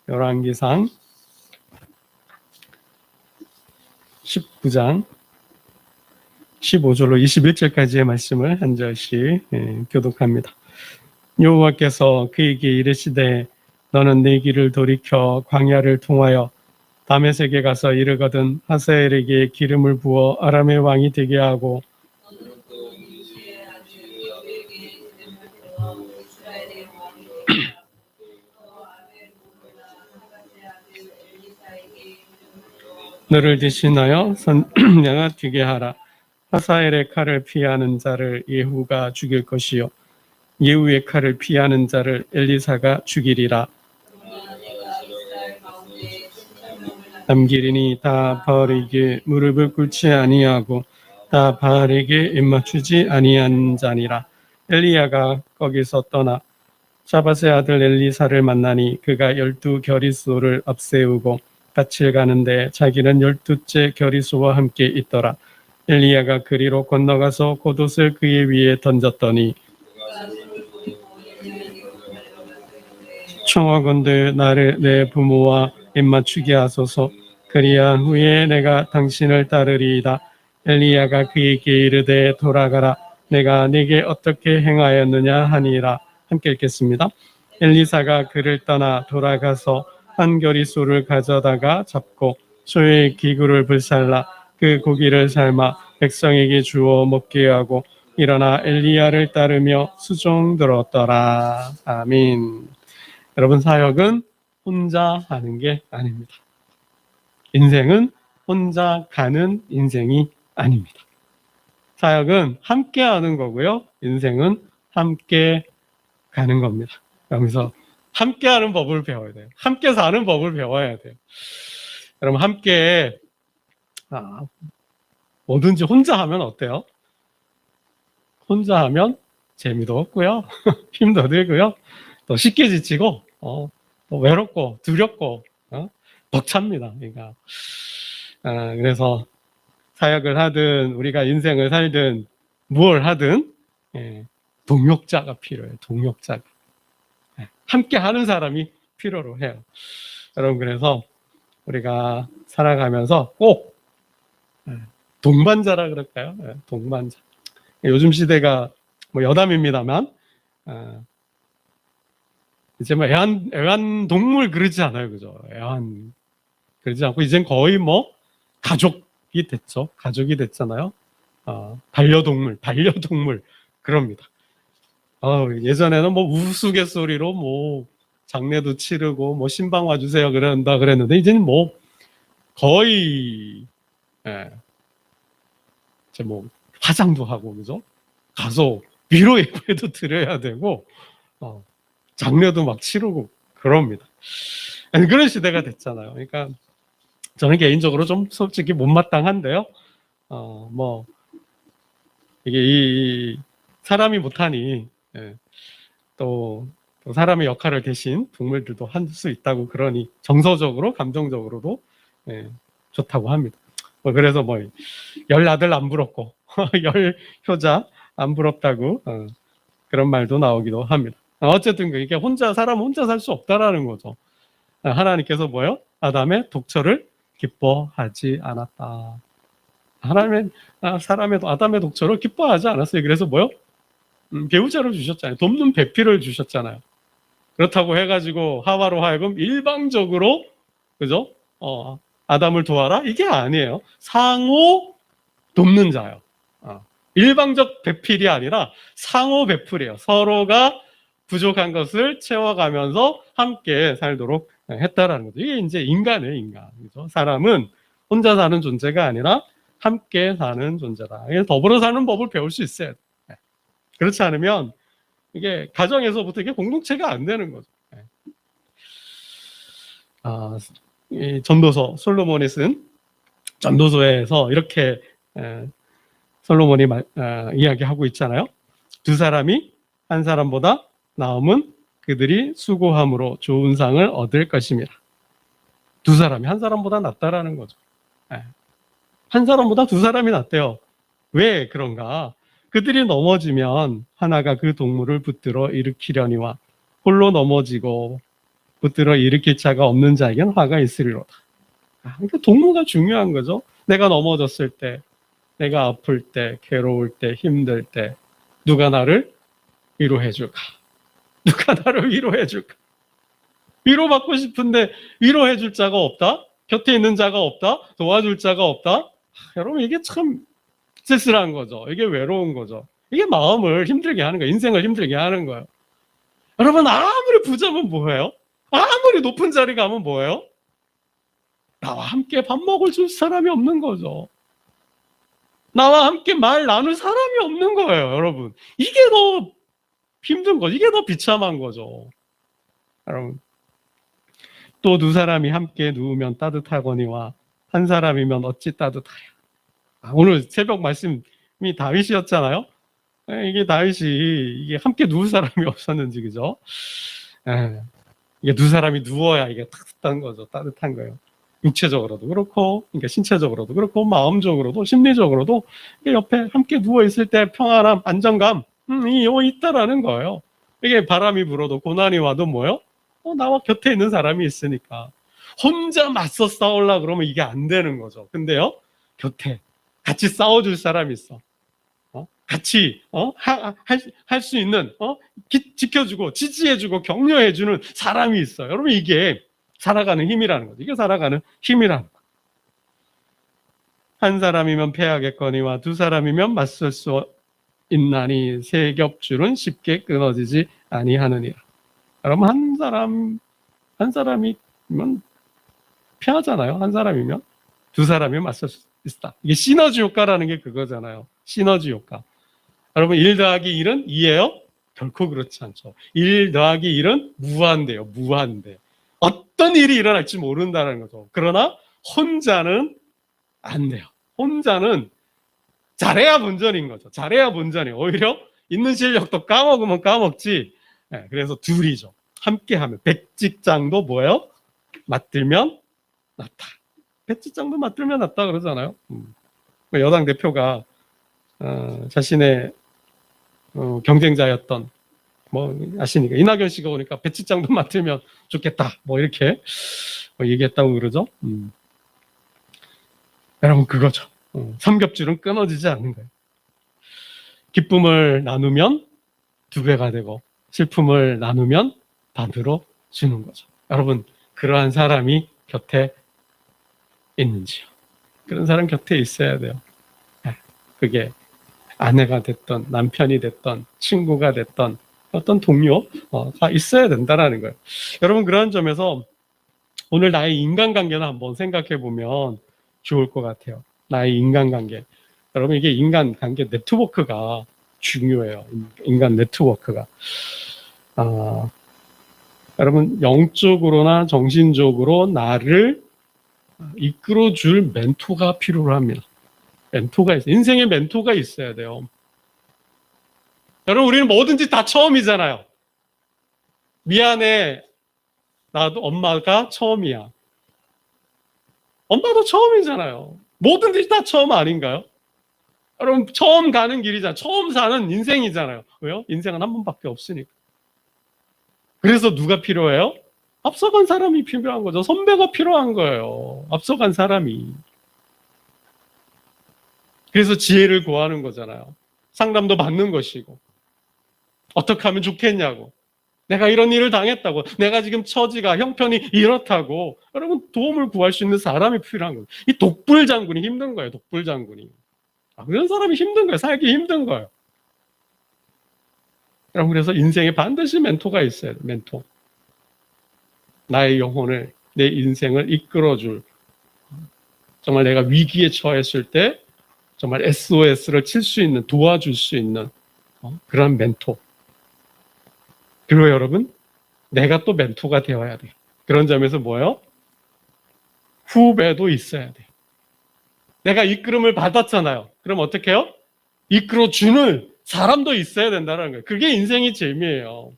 열왕기상 19장 15절로 21절까지의 말씀을 한 절씩 교독합니다. 여호와께서 그에게 이르시되 너는 네 길을 돌이켜 광야를 통하여 다메섹에 가서 이르거든 하사엘에게 기름을 부어 아람의 왕이 되게 하고 너를 대신하여 선양아 되게 하라. 하사엘의 칼을 피하는 자를 예후가 죽일 것이요 예후의 칼을 피하는 자를 엘리사가 죽이리라. 남기린이 다 바알에게 무릎을 꿇지 아니하고 다 바알에게 입맞추지 아니한 자니라. 엘리야가 거기서 떠나 샤밧의 아들 엘리사를 만나니 그가 12겨리소를 앞세우고 밭을 가는데 자기는 12째 겨리소와 함께 있더라. 엘리야가 그리로 건너가서 겉옷을 그의 위에 던졌더니 청하건대 나를 내 부모와 입맞추게 하소서. 그리한 후에 내가 당신을 따르리이다. 엘리야가 그에게 이르되 돌아가라. 내가 네게 어떻게 행하였느냐 하니라. 함께 읽겠습니다. 엘리사가 그를 떠나 돌아가서 한 겨리소를 가져다가 잡고 소의 기구를 불살라 그 고기를 삶아 백성에게 주어 먹게 하고 일어나 엘리야를 따르며 수종 들었더라. 아멘. 여러분, 사역은 혼자 하는 게 아닙니다. 인생은 혼자 가는 인생이 아닙니다. 사역은 함께 하는 거고요. 인생은 함께 가는 겁니다. 그러면서 함께 하는 법을 배워야 돼요. 함께 사는 법을 배워야 돼요. 여러분, 함께 뭐든지 혼자 하면 어때요? 혼자 하면 재미도 없고요. 힘도 들고요. 또 쉽게 지치고 또 외롭고 두렵고 벅찹니다. 그러니까 그래서 사역을 하든 우리가 인생을 살든 무엇을 하든 동역자가 필요해요. 동역자가. 함께 하는 사람이 필요로 해요. 여러분, 그래서 우리가 살아가면서 꼭 동반자라 그럴까요? 동반자. 요즘 시대가 뭐 여담입니다만 이제 뭐 애완동물 그러지 않아요. 그죠? 애완 그러지 않고 이젠 거의 뭐 가족이 됐죠. 가족이 됐잖아요. 반려동물 그럽니다. 예전에는 뭐 우스갯소리로 뭐 장례도 치르고 뭐 신방 와주세요 그랬는데 이제는 뭐 거의 이제 뭐 화장도 하고 그죠? 가서 위로 예배도 드려야 되고 장례도 막 치르고 그럽니다. 그런 시대가 됐잖아요. 그러니까 저는 개인적으로 좀 솔직히 못마땅한데요. 뭐 이게 이 사람이 못하니 또 사람의 역할을 대신 동물들도 할 수 있다고 그러니 정서적으로 감정적으로도 좋다고 합니다. 그래서 뭐 열 아들 안 부럽고 열 효자 안 부럽다고 그런 말도 나오기도 합니다. 어쨌든 이게 사람 혼자 살 수 없다라는 거죠. 하나님께서 뭐요? 아담의 독처를 기뻐하지 않았다. 아담의 독처를 기뻐하지 않았어요. 그래서 뭐요? 배우자를 주셨잖아요. 돕는 배필을 주셨잖아요. 그렇다고 해가지고 하와로 하여금 일방적으로 그죠? 아담을 도와라? 이게 아니에요. 상호 돕는 자요. 일방적 배필이 아니라 상호 배필이에요. 서로가 부족한 것을 채워가면서 함께 살도록 했다라는 거죠. 이게 이제 인간이에요, 인간. 그죠? 사람은 혼자 사는 존재가 아니라 함께 사는 존재다. 더불어 사는 법을 배울 수 있어요. 그렇지 않으면 이게 가정에서부터 이게 공동체가 안 되는 거죠. 이 전도서 솔로몬이 쓴 전도서에서 이렇게 솔로몬이 이야기하고 있잖아요. 두 사람이 한 사람보다 나음은 그들이 수고함으로 좋은 상을 얻을 것입니다. 두 사람이 한 사람보다 낫다라는 거죠. 한 사람보다 두 사람이 낫대요. 왜 그런가? 그들이 넘어지면 하나가 그 동물을 붙들어 일으키려니와 홀로 넘어지고 붙들어 일으킬 자가 없는 자에게는 화가 있으리로다. 그러니까 동무가 중요한 거죠. 내가 넘어졌을 때, 내가 아플 때, 괴로울 때, 힘들 때 누가 나를 위로해 줄까? 누가 나를 위로해 줄까? 위로받고 싶은데 위로해 줄 자가 없다? 곁에 있는 자가 없다? 도와줄 자가 없다? 여러분 이게 참 쓸쓸한 거죠. 이게 외로운 거죠. 이게 마음을 힘들게 하는 거예요. 인생을 힘들게 하는 거예요. 여러분 아무리 부자면 뭐예요? 아무리 높은 자리 가면 뭐예요? 나와 함께 밥 먹을 줄 사람이 없는 거죠. 나와 함께 말 나눌 사람이 없는 거예요, 여러분. 이게 더 힘든 거죠. 이게 더 비참한 거죠. 여러분. 또 두 사람이 함께 누우면 따뜻하거니와 한 사람이면 어찌 따뜻하여. 오늘 새벽 말씀이 다윗이었잖아요. 이게 다윗이 이게 함께 누울 사람이 없었는지 그죠? 이게 두 사람이 누워야 이게 따뜻한 거죠. 따뜻한 거예요. 육체적으로도 그렇고, 그러니까 신체적으로도 그렇고, 마음적으로도, 심리적으로도 옆에 함께 누워 있을 때 평안함, 안정감, 이 있다라는 거예요. 이게 바람이 불어도 고난이 와도 뭐요? 나와 곁에 있는 사람이 있으니까. 혼자 맞서 싸우려고 그러면 이게 안 되는 거죠. 근데요, 곁에 같이 싸워줄 사람이 있어. 같이 할 수 있는 지켜주고 지지해주고 격려해주는 사람이 있어요. 여러분 이게 살아가는 힘이라는 거죠. 이게 살아가는 힘이라는 거예요. 한 사람이면 패하겠거니와 두 사람이면 맞설 수 있나니 세 겹줄은 쉽게 끊어지지 아니하느니라. 여러분 한 사람이면 패하잖아요. 한 사람이면 두 사람이면 맞설 수 있다. 이게 시너지 효과라는 게 그거잖아요. 시너지 효과. 여러분 1 더하기 1은 2예요? 결코 그렇지 않죠. 1 더하기 1은 무한대요. 무한대. 어떤 일이 일어날지 모른다는 거죠. 그러나 혼자는 안 돼요. 혼자는 잘해야 본전인 거죠. 잘해야 본전이에요. 오히려 있는 실력도 까먹으면 까먹지. 그래서 둘이죠. 함께하면 백직장도 뭐예요? 맞들면 낫다. 백직장도 맞들면 낫다 그러잖아요. 여당 대표가 자신의 경쟁자였던 아시니까 이낙연 씨가 오니까 백직장도 맡으면 좋겠다. 이렇게 얘기했다고 그러죠. 여러분 그거죠. 삼겹줄은 끊어지지 않는 거예요. 기쁨을 나누면 2배가 되고 슬픔을 나누면 반으로 주는 거죠. 여러분 그러한 사람이 곁에 있는지요? 그런 사람 곁에 있어야 돼요. 그게 아내가 됐던 남편이 됐던 친구가 됐던 어떤 동료 다 있어야 된다는 거예요. 여러분 그런 점에서 오늘 나의 인간관계를 한번 생각해 보면 좋을 것 같아요. 나의 인간관계. 여러분 이게 인간관계 네트워크가 중요해요. 인간 네트워크가. 여러분 영적으로나 정신적으로 나를 이끌어줄 멘토가 필요합니다. 멘토가 있어요. 인생에 멘토가 있어야 돼요. 여러분 우리는 뭐든지 다 처음이잖아요. 미안해. 나도 엄마가 처음이야. 엄마도 처음이잖아요. 뭐든지 다 처음 아닌가요? 여러분 처음 가는 길이잖아요. 처음 사는 인생이잖아요. 왜요? 인생은 한 번밖에 없으니까. 그래서 누가 필요해요? 앞서간 사람이 필요한 거죠. 선배가 필요한 거예요. 앞서간 사람이. 그래서 지혜를 구하는 거잖아요. 상담도 받는 것이고. 어떻게 하면 좋겠냐고. 내가 이런 일을 당했다고. 내가 지금 처지가 형편이 이렇다고. 여러분 도움을 구할 수 있는 사람이 필요한 거예요. 이 독불 장군이 힘든 거예요. 독불 장군이. 그런 사람이 힘든 거예요. 살기 힘든 거예요. 여러분 그래서 인생에 반드시 멘토가 있어야 돼요. 멘토. 나의 영혼을 내 인생을 이끌어줄 정말 내가 위기에 처했을 때 정말 SOS를 칠 수 있는 도와줄 수 있는 그런 멘토. 그리고 여러분 내가 또 멘토가 되어야 돼요. 그런 점에서 뭐예요? 후배도 있어야 돼요. 내가 이끌음을 받았잖아요. 그럼 어떻게 해요? 이끌어주는 사람도 있어야 된다는 거예요. 그게 인생의 재미예요.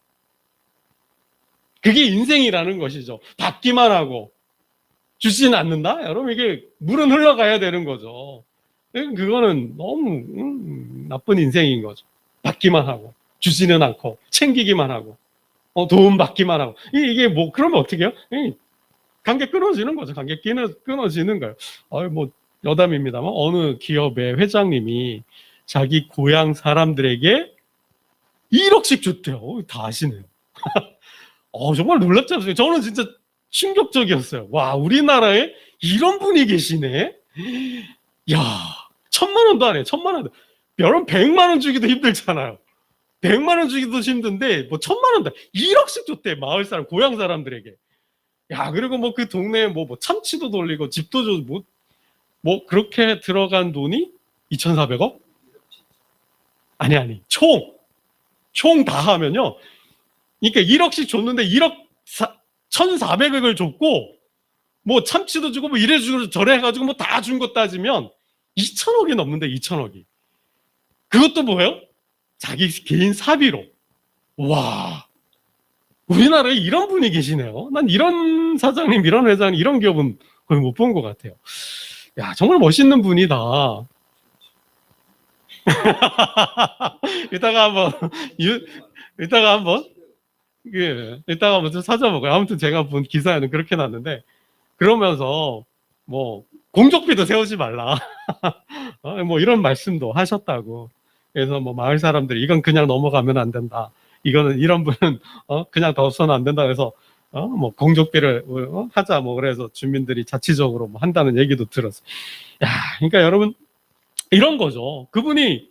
그게 인생이라는 것이죠. 받기만 하고 주지는 않는다? 여러분 이게 물은 흘러가야 되는 거죠. 그거는 너무 나쁜 인생인 거죠. 받기만 하고 주지는 않고 챙기기만 하고 도움 받기만 하고. 이게 뭐, 그러면 어떻게 해요? 관계 끊어지는 거죠. 관계 끊어지는 거예요. 뭐, 여담입니다만, 어느 기업의 회장님이 자기 고향 사람들에게 1억씩 줬대요. 다 아시네요. 정말 놀랍지 않습니까? 저는 진짜 충격적이었어요. 와, 우리나라에 이런 분이 계시네? 야, 1,000만 원도 안 해, 1,000만 원. 여러분, 100만 원 주기도 힘들잖아요. 100만 원 주기도 힘든데, 뭐, 1,000만 원도, 1억씩 줬대, 마을 사람, 고향 사람들에게. 야, 그리고 뭐, 그 동네에 뭐 참치도 돌리고, 집도 줘, 그렇게 들어간 돈이 2,400억? 아니, 총 다 하면요. 그러니까 1억씩 줬는데 1,400억을 줬고, 뭐 참치도 주고 뭐 이래 주고 저래 해가지고 뭐 다 준 거 따지면 2천억이 넘는데 2천억이. 그것도 뭐예요? 자기 개인 사비로. 와, 우리나라에 이런 분이 계시네요. 난 이런 사장님, 이런 회장, 이런 기업은 거의 못 본 것 같아요. 야, 정말 멋있는 분이다. 이따가 한번 이따가 한번 이따가 한번 좀 찾아보고요. 아무튼 제가 본 기사에는 그렇게 났는데, 그러면서 뭐 공적비도 세우지 말라 뭐 이런 말씀도 하셨다고. 그래서 뭐 마을 사람들이 이건 그냥 넘어가면 안 된다, 이거는 이런 분은 그냥 더 써는 안 된다, 그래서 뭐 공적비를 하자, 뭐 그래서 주민들이 자치적으로 뭐 한다는 얘기도 들었어요. 야, 그러니까 여러분, 이런 거죠. 그분이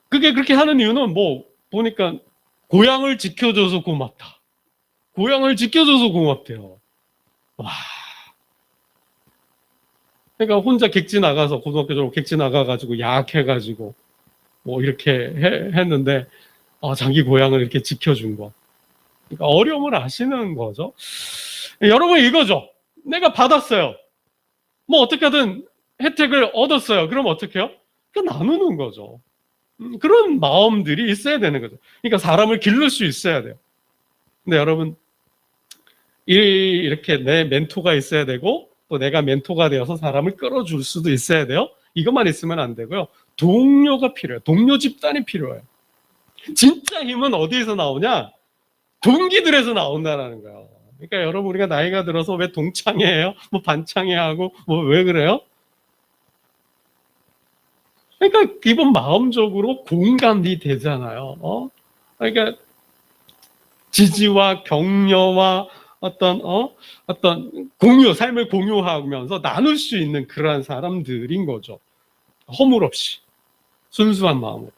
그게 그렇게 하는 이유는 뭐 보니까 고향을 지켜줘서 고맙다, 고향을 지켜줘서 고맙대요. 와. 그러니까 혼자 객지 나가서, 고등학교 졸업 객지 나가가지고 야학해가지고 뭐 이렇게 했는데, 자기 고향을 이렇게 지켜준 거. 그러니까 어려움을 아시는 거죠. 여러분, 이거죠. 내가 받았어요. 뭐 어떻게든 혜택을 얻었어요. 그럼 어떻게 해요? 그러니까 나누는 거죠. 그런 마음들이 있어야 되는 거죠. 그러니까 사람을 기를 수 있어야 돼요. 근데 여러분, 이렇게 내 멘토가 있어야 되고, 또 내가 멘토가 되어서 사람을 끌어줄 수도 있어야 돼요. 이것만 있으면 안 되고요. 동료가 필요해요. 동료 집단이 필요해요. 진짜 힘은 어디에서 나오냐? 동기들에서 나온다는 거예요. 그러니까 여러분, 우리가 나이가 들어서 왜 동창회해요? 뭐 반창회하고 뭐 왜 그래요? 그러니까 기본 마음적으로 공감이 되잖아요. 그러니까 지지와 격려와 어떤 공유, 삶을 공유하면서 나눌 수 있는 그러한 사람들인 거죠. 허물 없이 순수한 마음으로.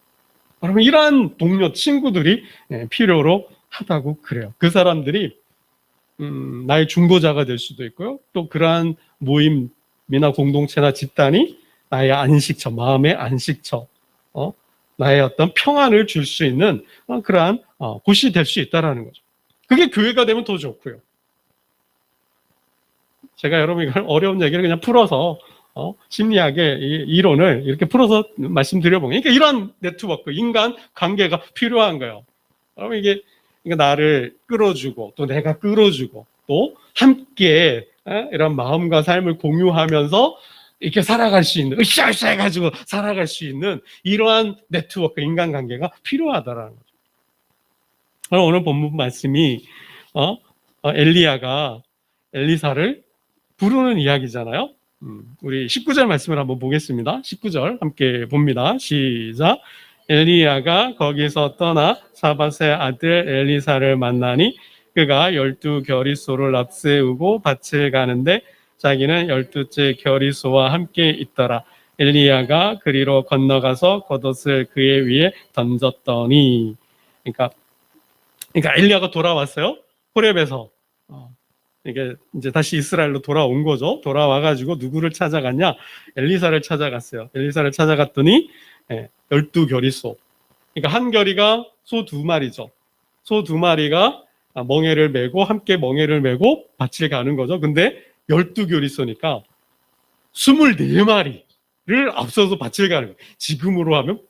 그러면 이러한 동료, 친구들이 필요로 하다고 그래요. 그 사람들이 나의 중보자가 될 수도 있고요. 또 그러한 모임이나 공동체나 집단이 나의 안식처, 마음의 안식처, 나의 어떤 평안을 줄 수 있는 그러한 곳이 될 수 있다라는 거죠. 그게 교회가 되면 더 좋고요. 제가 여러분 이걸 어려운 얘기를 그냥 풀어서 심리학의 이론을 이렇게 풀어서 말씀드려보면, 그러니까 이런 네트워크, 인간 관계가 필요한 거예요. 그러면 이게 나를 끌어주고, 또 내가 끌어주고, 또 함께 이런 마음과 삶을 공유하면서 이렇게 살아갈 수 있는, 으쌰으쌰 해가지고 살아갈 수 있는 이러한 네트워크, 인간관계가 필요하다라는 거죠. 오늘 본문 말씀이 엘리야가 엘리사를 부르는 이야기잖아요. 우리 19절 말씀을 한번 보겠습니다. 19절 함께 봅니다. 시작. 엘리야가 거기서 떠나 사밧의 아들 엘리사를 만나니 그가 12겨리소를 앞세우고 밭을 가는데 자기는 12째 겨리소와 함께 있더라. 엘리야가 그리로 건너가서 겉옷을 그의 위에 던졌더니, 그러니까 엘리야가 돌아왔어요. 호렙에서. 이게 이제 다시 이스라엘로 돌아온 거죠. 돌아와가지고 누구를 찾아갔냐? 엘리사를 찾아갔어요. 엘리사를 찾아갔더니 12겨리소. 그러니까 한 겨리가 소 2마리죠. 소 2마리가 멍에를 메고 함께 멍에를 메고 밭을 가는 거죠. 근데 12겨리소니까 24마리를 앞서서 밭을 가는 거예요. 지금으로 하면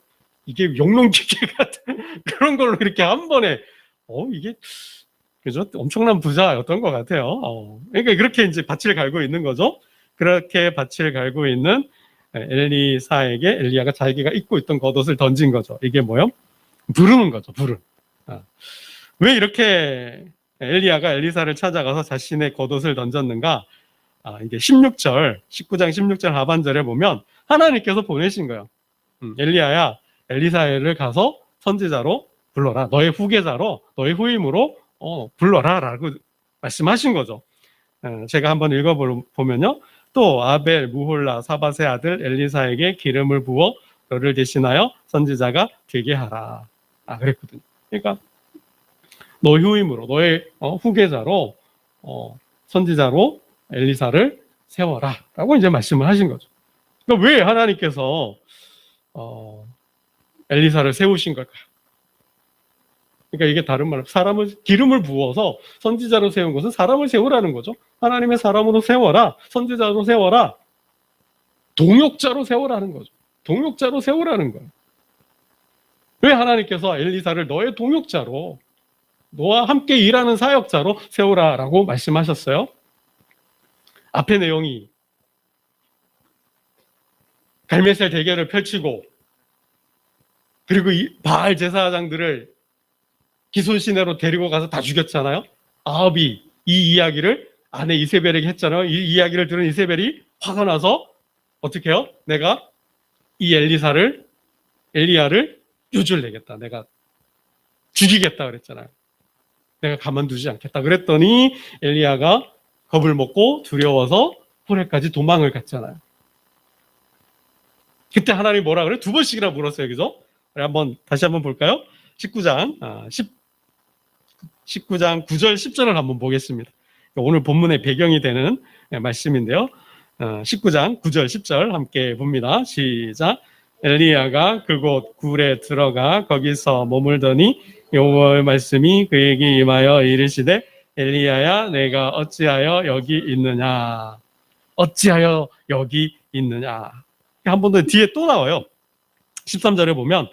이게 영농기계 같은 그런 걸로 이렇게 한 번에 이게 그죠? 엄청난 부자였던 것 같아요. 그러니까 그렇게 이제 밭을 갈고 있는 거죠. 그렇게 밭을 갈고 있는 엘리사에게 엘리야가 자기가 입고 있던 겉옷을 던진 거죠. 이게 뭐요? 부르는 거죠. 부름. 왜 이렇게 엘리야가 엘리사를 찾아가서 자신의 겉옷을 던졌는가? 이게 19장 16절 하반절에 보면 하나님께서 보내신 거예요. 엘리야야, 엘리사를 가서 선지자로 불러라. 너의 후계자로, 너의 후임으로 불러라 라고 말씀하신 거죠. 제가 한번 읽어보면요. 또 아벨, 무홀라, 사밧의 아들 엘리사에게 기름을 부어 너를 대신하여 선지자가 되게 하라. 그랬거든요. 그러니까 너의 후임으로, 너의 후계자로 선지자로 엘리사를 세워라 라고 이제 말씀을 하신 거죠. 그러니까 왜 하나님께서 엘리사를 세우신 걸까요? 그러니까 이게 다른 말로 기름을 부어서 선지자로 세운 것은 사람을 세우라는 거죠. 하나님의 사람으로 세워라, 선지자로 세워라, 동역자로 세우라는 거죠. 동역자로 세우라는 거예요. 왜 하나님께서 엘리사를 너의 동역자로, 너와 함께 일하는 사역자로 세우라라고 말씀하셨어요? 앞에 내용이 갈멜셀 대결을 펼치고, 그리고 이 바알 제사장들을 기손시내로 데리고 가서 다 죽였잖아요. 아합이 이 이야기를 아내 이세벨에게 했잖아요. 이 이야기를 들은 이세벨이 화가 나서 어떻게 해요? 내가 이 엘리야를 유줄 내겠다. 내가 죽이겠다 그랬잖아요. 내가 가만두지 않겠다 그랬더니 엘리야가 겁을 먹고 두려워서 호렙까지 도망을 갔잖아요. 그때 하나님이 뭐라 그래? 두 번씩이나 물었어요. 그죠? 다시 한번 볼까요? 19장 9절 10절을 한번 보겠습니다. 오늘 본문의 배경이 되는 말씀인데요. 19장 9절 10절 함께 봅니다. 시작. 엘리야가 그곳 굴에 들어가 거기서 머물더니 여호와의 말씀이 그에게 임하여 이르시되 엘리야야 내가 어찌하여 여기 있느냐. 어찌하여 여기 있느냐. 한 번 더 뒤에 또 나와요. 13절에 보면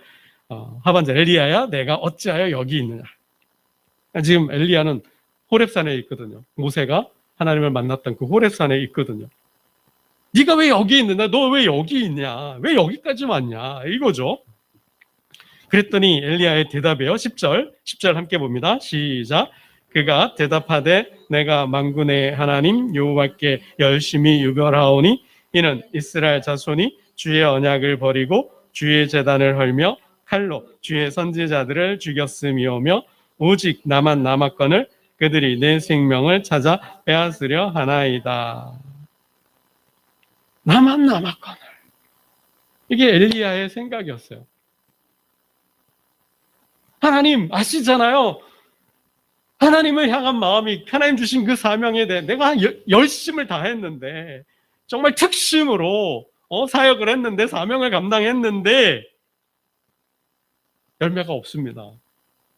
하반절 엘리야야 내가 어찌하여 여기 있느냐. 지금 엘리야는 호렙산에 있거든요. 모세가 하나님을 만났던 그 호렙산에 있거든요. 네가 왜 여기 있느냐? 너 왜 여기 있냐? 왜 여기까지 왔냐? 이거죠. 그랬더니 엘리야의 대답이에요. 10절 함께 봅니다. 시작. 그가 대답하되 내가 만군의 하나님 여호와께 열심히 유별하오니 이는 이스라엘 자손이 주의 언약을 버리고 주의 제단을 헐며 칼로 주의 선지자들을 죽였음이오며 오직 나만 남았거늘 그들이 내 생명을 찾아 빼앗으려 하나이다. 나만 남았거늘. 이게 엘리야의 생각이었어요. 하나님 아시잖아요. 하나님을 향한 마음이 하나님 주신 그 사명에 대해 내가 열심을 다했는데 정말 특심으로 사역을 했는데 사명을 감당했는데 열매가 없습니다.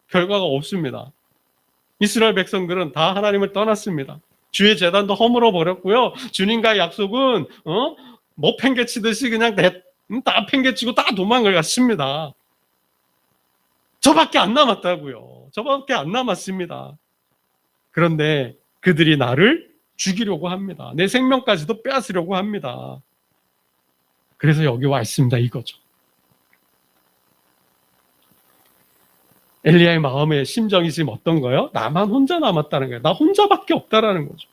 결과가 없습니다. 이스라엘 백성들은 다 하나님을 떠났습니다. 주의 제단도 허물어 버렸고요. 주님과의 약속은 뭐 팽개치듯이 그냥 다 팽개치고 다 도망을 갔습니다. 저밖에 안 남았다고요. 저밖에 안 남았습니다. 그런데 그들이 나를 죽이려고 합니다. 내 생명까지도 빼앗으려고 합니다. 그래서 여기 와 있습니다. 이거죠. 엘리야의 마음의 심정이 지금 어떤 거예요? 나만 혼자 남았다는 거예요. 나 혼자밖에 없다라는 거죠.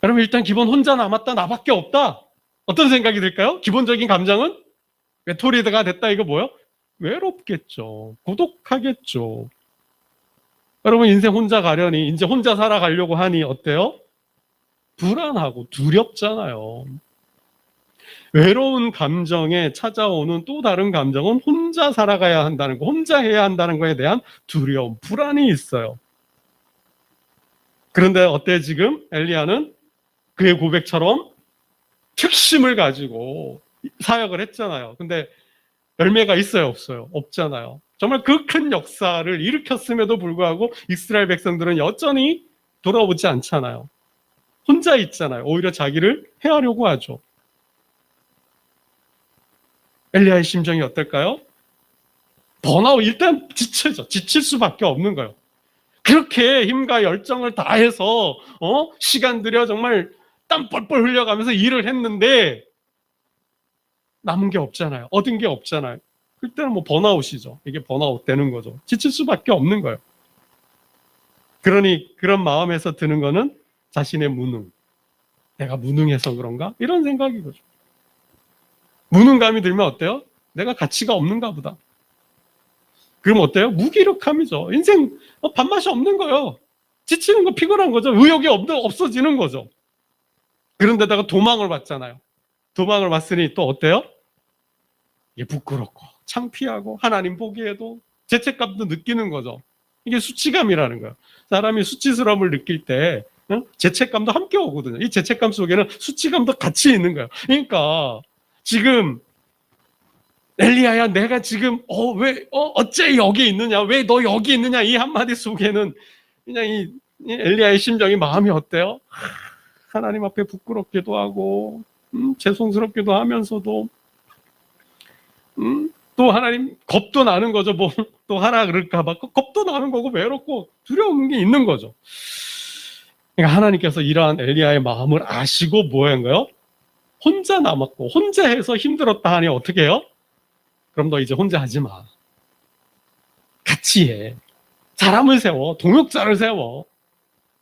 여러분 일단 기본 혼자 남았다, 나밖에 없다. 어떤 생각이 들까요? 기본적인 감정은? 외톨이가 됐다 이거 뭐예요? 외롭겠죠. 고독하겠죠. 여러분 인생 혼자 가려니 이제 혼자 살아가려고 하니 어때요? 불안하고 두렵잖아요. 외로운 감정에 찾아오는 또 다른 감정은 혼자 살아가야 한다는 거, 혼자 해야 한다는 거에 대한 두려움, 불안이 있어요. 그런데 어때 지금? 엘리야는 그의 고백처럼 특심을 가지고 사역을 했잖아요. 근데 열매가 있어요? 없어요? 없잖아요. 정말 그 큰 역사를 일으켰음에도 불구하고 이스라엘 백성들은 여전히 돌아오지 않잖아요. 혼자 있잖아요. 오히려 자기를 해하려고 하죠. 엘리야의 심정이 어떨까요? 번아웃, 일단 지치죠. 지칠 수밖에 없는 거예요. 그렇게 힘과 열정을 다해서 시간 들여 정말 땀 뻘뻘 흘려가면서 일을 했는데 남은 게 없잖아요. 얻은 게 없잖아요. 그때는 뭐 번아웃이죠. 이게 번아웃 되는 거죠. 지칠 수밖에 없는 거예요. 그러니 그런 마음에서 드는 거는 자신의 무능. 내가 무능해서 그런가? 이런 생각이 거죠. 무능감이 들면 어때요? 내가 가치가 없는가 보다. 그럼 어때요? 무기력함이죠. 인생 밥맛이 없는 거예요. 지치는 거, 피곤한 거죠. 의욕이 없어지는 거죠. 그런데다가 도망을 받잖아요. 도망을 받으니 또 어때요? 이게 부끄럽고 창피하고 하나님 보기에도 죄책감도 느끼는 거죠. 이게 수치감이라는 거예요. 사람이 수치스러움을 느낄 때 죄책감도 함께 오거든요. 이 죄책감 속에는 수치감도 같이 있는 거예요. 그러니까 지금 엘리야야, 내가 지금 어째 여기 있느냐, 왜 너 여기 있느냐, 이 한마디 속에는 그냥 이 엘리야의 심정이, 마음이 어때요? 하나님 앞에 부끄럽기도 하고 죄송스럽기도 하면서도 또 하나님 겁도 나는 거죠. 뭐 또 하라 그럴까 봐 겁도 나는 거고 외롭고 두려운 게 있는 거죠. 그러니까 하나님께서 이러한 엘리야의 마음을 아시고 뭐 한 거예요? 혼자 남았고 혼자 해서 힘들었다 하니 어떻게 해요? 그럼 너 이제 혼자 하지 마. 같이 해. 사람을 세워. 동역자를 세워.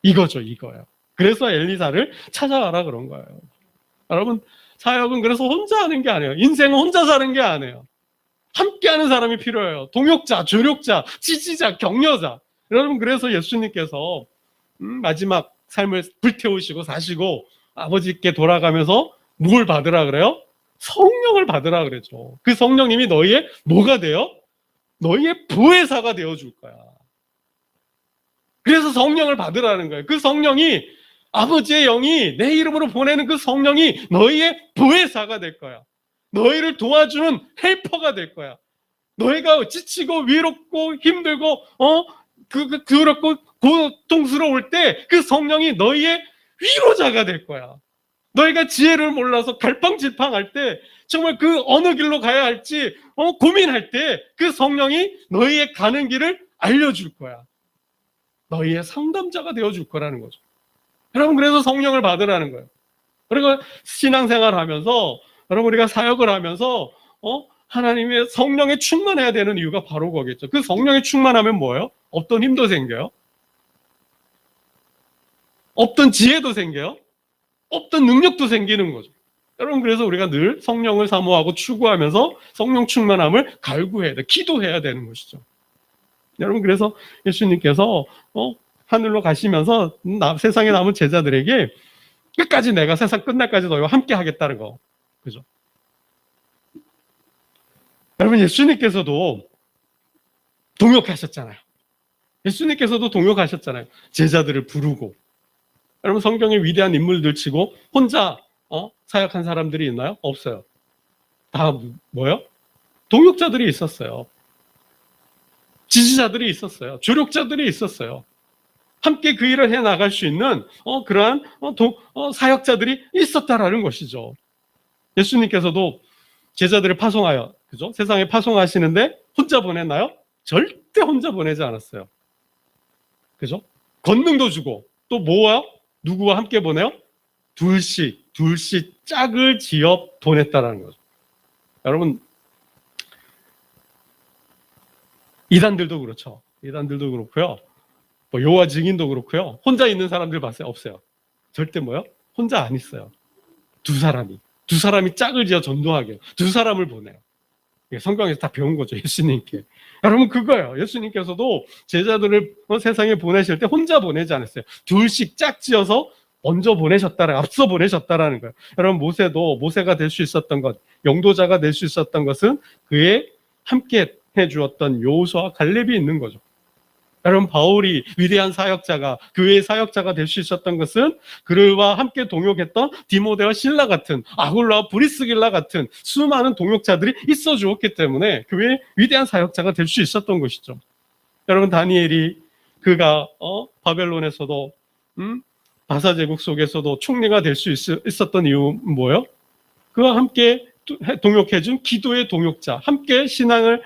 이거죠, 이거예요. 그래서 엘리사를 찾아가라 그런 거예요. 여러분, 사역은 그래서 혼자 하는 게 아니에요. 인생은 혼자 사는 게 아니에요. 함께하는 사람이 필요해요. 동역자, 조력자, 지지자, 격려자. 여러분, 그래서 예수님께서 마지막 삶을 불태우시고 사시고 아버지께 돌아가면서 뭘 받으라 그래요? 성령을 받으라 그랬죠. 그 성령님이 너희의 뭐가 돼요? 너희의 보혜사가 되어줄 거야. 그래서 성령을 받으라는 거예요. 그 성령이, 아버지의 영이 내 이름으로 보내는 그 성령이 너희의 보혜사가 될 거야. 너희를 도와주는 헬퍼가 될 거야. 너희가 지치고 위롭고 힘들고 그렇고 고통스러울 때 그 성령이 너희의 위로자가 될 거야. 너희가 지혜를 몰라서 갈팡질팡할 때, 정말 그 어느 길로 가야 할지 고민할 때 그 성령이 너희의 가는 길을 알려줄 거야. 너희의 상담자가 되어줄 거라는 거죠. 여러분, 그래서 성령을 받으라는 거예요. 그리고 신앙생활을 하면서, 여러분, 우리가 사역을 하면서 하나님의 성령에 충만해야 되는 이유가 바로 거겠죠. 그 성령에 충만하면 뭐예요? 없던 힘도 생겨요. 없던 지혜도 생겨요. 없던 능력도 생기는 거죠. 여러분, 그래서 우리가 늘 성령을 사모하고 추구하면서 성령 충만함을 갈구해야 돼. 기도해야 되는 것이죠. 여러분, 그래서 예수님께서 하늘로 가시면서 세상에 남은 제자들에게 끝까지 내가 세상 끝날까지 너희와 함께 하겠다는 거. 그죠? 여러분, 예수님께서도 동역하셨잖아요. 예수님께서도 동역하셨잖아요. 제자들을 부르고. 여러분, 성경의 위대한 인물들 치고 혼자 사역한 사람들이 있나요? 없어요. 다 뭐요? 동역자들이 있었어요. 지지자들이 있었어요. 조력자들이 있었어요. 함께 그 일을 해나갈 수 있는 그러한 사역자들이 있었다라는 것이죠. 예수님께서도 제자들을 파송하여, 그죠? 세상에 파송하시는데 혼자 보냈나요? 절대 혼자 보내지 않았어요. 그죠? 권능도 주고, 또 뭐와 누구와 함께 보내요? 둘씩 짝을 지어 보냈다라는 거죠. 여러분, 이단들도 그렇죠. 이단들도 그렇고요. 뭐 여호와 증인도 그렇고요. 혼자 있는 사람들 봤어요? 없어요. 절대 뭐요? 혼자 안 있어요. 두 사람이 짝을 지어 전도하게 두 사람을 보내요. 성경에서 다 배운 거죠, 예수님께. 여러분, 그거예요. 예수님께서도 제자들을 세상에 보내실 때 혼자 보내지 않았어요. 둘씩 짝지어서 먼저 앞서 보내셨다라는 거예요. 여러분, 모세가 될 수 있었던 것, 영도자가 될 수 있었던 것은 그의 함께 해주었던 여호수아와 갈렙이 있는 거죠. 여러분, 바울이 위대한 사역자가, 교회의 사역자가 될 수 있었던 것은 그들과 함께 동역했던 디모데와 실라 같은, 아굴라와 브리스길라 같은 수많은 동역자들이 있어 주었기 때문에 교회의 위대한 사역자가 될 수 있었던 것이죠. 여러분, 다니엘이 그가 바벨론에서도 바사제국 속에서도 총리가 될 수 있었던 이유는 뭐예요? 그와 함께 동역해준 기도의 동역자, 함께 신앙을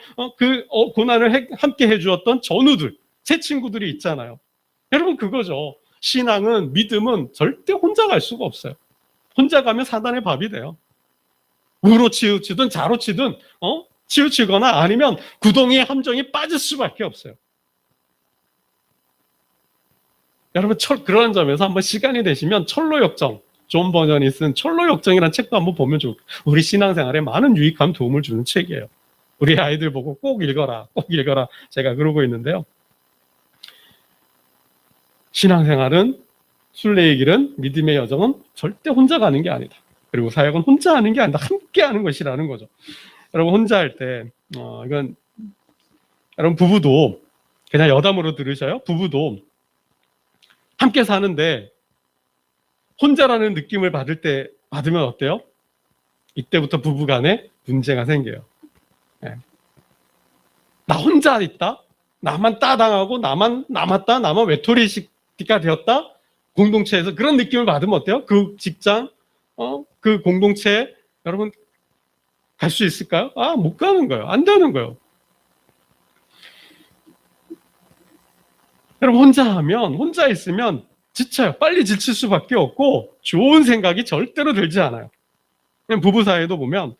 고난을 함께 해주었던 전우들, 새 친구들이 있잖아요. 여러분, 그거죠. 신앙은, 믿음은 절대 혼자 갈 수가 없어요. 혼자 가면 사단의 밥이 돼요. 우로 치우치든 자로 치든 치우치거나 아니면 구덩이의 함정이 빠질 수밖에 없어요. 여러분 그런 점에서 한번 시간이 되시면 철로역정, 존 버전이 쓴 철로역정이라는 책도 한번 보면 좋을 거예요. 우리 신앙생활에 많은 유익한 도움을 주는 책이에요. 우리 아이들 보고 꼭 읽어라, 꼭 읽어라 제가 그러고 있는데요. 신앙생활은, 순례의 길은, 믿음의 여정은 절대 혼자 가는 게 아니다. 그리고 사역은 혼자 하는 게 아니다. 함께 하는 것이라는 거죠. 여러분 혼자 할 때 이건 여러분 부부도 그냥 여담으로 들으셔요. 부부도 함께 사는데 혼자라는 느낌을 받으면 어때요? 이때부터 부부간에 문제가 생겨요. 네. 나 혼자 있다? 나만 따당하고 나만 남았다? 나만 외톨이가 되었다? 공동체에서 그런 느낌을 받으면 어때요? 그 직장, 그 공동체에 여러분 갈 수 있을까요? 못 가는 거예요. 안 되는 거예요. 여러분 혼자 있으면 지쳐요. 빨리 지칠 수밖에 없고 좋은 생각이 절대로 들지 않아요. 부부 사이에도 보면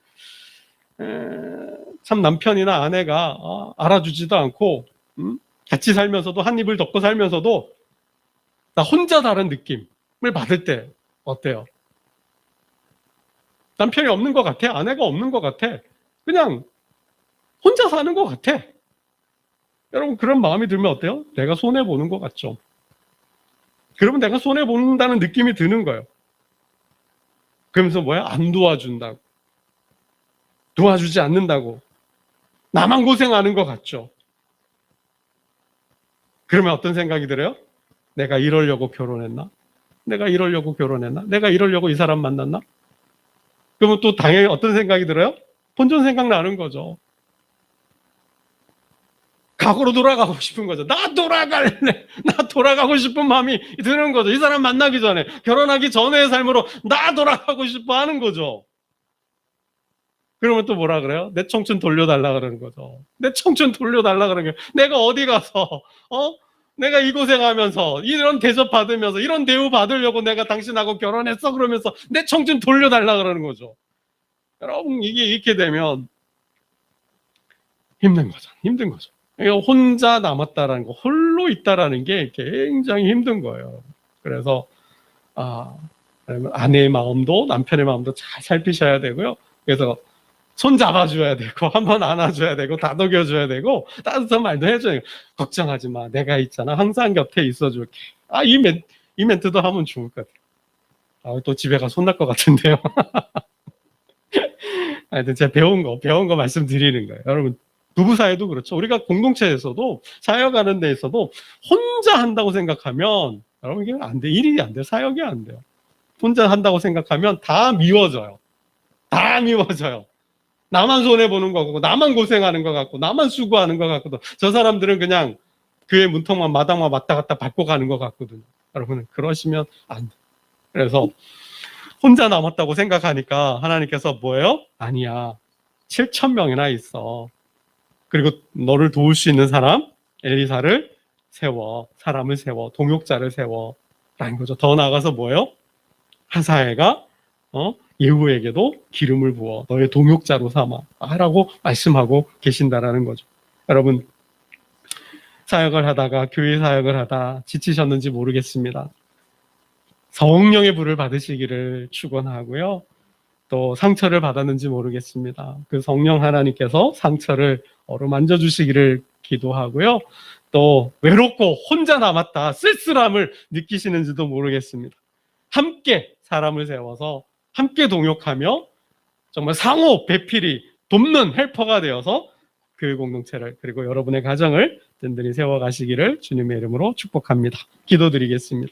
참 남편이나 아내가 알아주지도 않고 같이 살면서도 한 입을 덮고 살면서도 나 혼자다는 느낌을 받을 때 어때요? 남편이 없는 것 같아? 아내가 없는 것 같아? 그냥 혼자 사는 것 같아. 여러분 그런 마음이 들면 어때요? 내가 손해보는 것 같죠? 그러면 내가 손해본다는 느낌이 드는 거예요. 그러면서 뭐야? 안 도와준다고. 도와주지 않는다고. 나만 고생하는 것 같죠? 그러면 어떤 생각이 들어요? 내가 이러려고 결혼했나? 내가 이러려고 결혼했나? 내가 이러려고 이 사람 만났나? 그러면 또 당연히 어떤 생각이 들어요? 본전 생각나는 거죠. 과거로 돌아가고 싶은 거죠. 나 돌아갈래. 나 돌아가고 싶은 마음이 드는 거죠. 이 사람 만나기 전에, 결혼하기 전의 삶으로 나 돌아가고 싶어 하는 거죠. 그러면 또 뭐라 그래요? 내 청춘 돌려달라 그러는 거죠. 내 청춘 돌려달라 그러는 거예요. 내가 어디 가서 내가 이 고생하면서 이런 대접 받으면서 이런 대우 받으려고 내가 당신하고 결혼했어 그러면서 내 청춘 돌려달라 그러는 거죠. 여러분 이게 이렇게 되면 힘든 거죠. 힘든 거죠. 혼자 남았다라는 거, 홀로 있다라는 게 굉장히 힘든 거예요. 그래서 아내의 마음도 남편의 마음도 잘 살피셔야 되고요. 그래서 손 잡아줘야 되고 한번 안아줘야 되고 다독여줘야 되고 따뜻한 말도 해줘야 되고 걱정하지 마. 내가 있잖아. 항상 곁에 있어줄게. 이 멘트도 하면 좋을 것 같아요. 또 집에 가서 혼날 것 같은데요. 하여튼 제가 배운 거 말씀드리는 거예요. 여러분 부부 사이도 그렇죠. 우리가 공동체에서도 사역하는 데 있어도 혼자 한다고 생각하면 여러분 이게 안 돼. 일이 안 돼요. 사역이 안 돼요. 혼자 한다고 생각하면 다 미워져요. 다 미워져요. 나만 손해보는 거 같고 나만 고생하는 것 같고 나만 수고하는 것 같거든. 저 사람들은 그냥 그의 문턱만 마당만 왔다 갔다 밟고 가는 것 같거든요. 여러분 그러시면 안 돼요. 그래서 혼자 남았다고 생각하니까 하나님께서 뭐예요? 아니야. 7,000명이나 있어. 그리고 너를 도울 수 있는 사람 엘리사를 세워. 사람을 세워. 동역자를 세워. 라는 거죠. 더 나아가서 뭐예요? 하사엘가 예후에게도 기름을 부어 너의 동역자로 삼아 라고 말씀하고 계신다라는 거죠. 여러분 사역을 하다가 교회 사역을 하다 지치셨는지 모르겠습니다. 성령의 불을 받으시기를 축원하고요. 또 상처를 받았는지 모르겠습니다. 그 성령 하나님께서 상처를 어루만져 주시기를 기도하고요. 또 외롭고 혼자 남았다 쓸쓸함을 느끼시는지도 모르겠습니다. 함께 사람을 세워서 함께 동역하며 정말 상호 배필이 돕는 헬퍼가 되어서 교회 공동체를 그리고 여러분의 가정을 든든히 세워가시기를 주님의 이름으로 축복합니다. 기도드리겠습니다.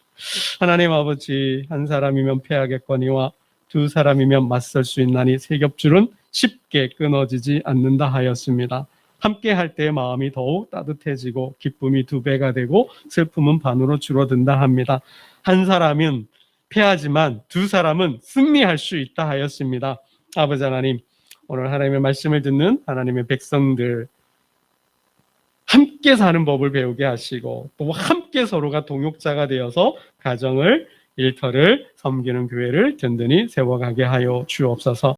하나님 아버지, 한 사람이면 패하겠거니와 두 사람이면 맞설 수 있나니 세 겹줄은 쉽게 끊어지지 않는다 하였습니다. 함께 할 때 마음이 더욱 따뜻해지고 기쁨이 2배가 되고 슬픔은 반으로 줄어든다 합니다. 한 사람은 패하지만 두 사람은 승리할 수 있다 하였습니다. 아버지 하나님, 오늘 하나님의 말씀을 듣는 하나님의 백성들 함께 사는 법을 배우게 하시고 또 함께 서로가 동역자가 되어서 가정을 일터를 섬기는 교회를 든든히 세워가게 하여 주옵소서.